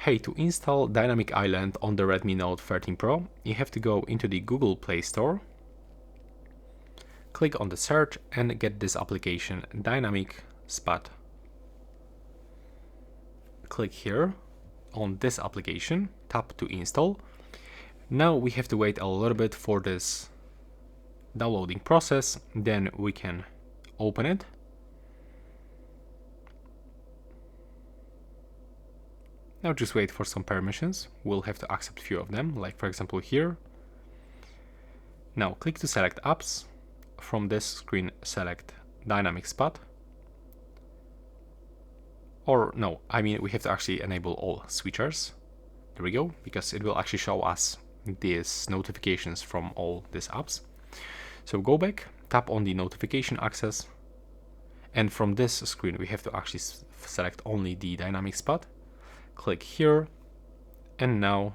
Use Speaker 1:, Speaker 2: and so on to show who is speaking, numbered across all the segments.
Speaker 1: Hey, to install Dynamic Island on the Redmi Note 13 Pro, you have to go into the Google Play Store, click on the search and get this application, Dynamic Spot. Click here on this application, tap to install. Now we have to wait a little bit for this downloading process, then we can open it. Now just wait for some permissions. We'll have to accept a few of them, like for example here. Now click to select apps. From this screen select Dynamic Spot. Or no, I mean we have to actually enable all switchers. There we go, because it will actually show us these notifications from all these apps. So go back, tap on the notification access, and from this screen we have to actually select only the Dynamic Spot. Click here, and now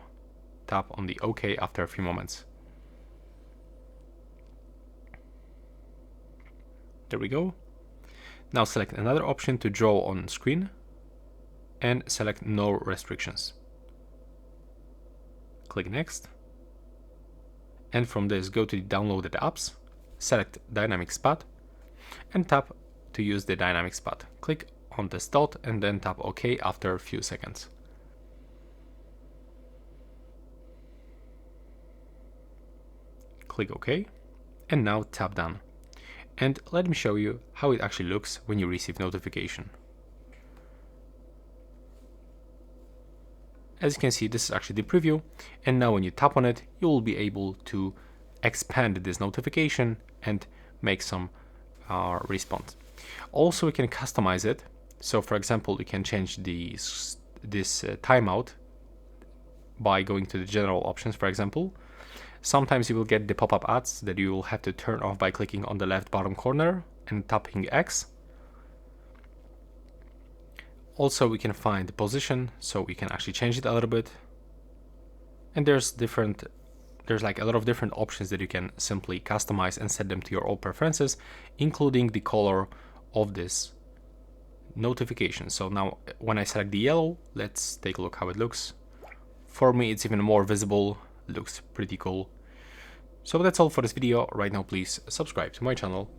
Speaker 1: tap on the OK after a few moments. There we go. Now select another option to draw on screen and select no restrictions. Click next. And from this go to the downloaded apps, select Dynamic Spot and tap to use the Dynamic Spot. Click on this dot and then tap OK after a few seconds. Click OK and now tap done. And let me show you how it actually looks when you receive notification. As you can see, this is actually the preview, and now when you tap on it, you will be able to expand this notification and make some response. Also, we can customize it. So for example, you can change this timeout by going to the general options, for example. Sometimes you will get the pop-up ads that you will have to turn off by clicking on the left bottom corner and tapping X. Also, we can find the position, so we can actually change it a little bit. And there's like a lot of different options that you can simply customize and set them to your own preferences, including the color of this notification. So now when I select the yellow, let's take a look how it looks. For me, it's even more visible, looks pretty cool. So that's all for this video. Right now, please subscribe to my channel.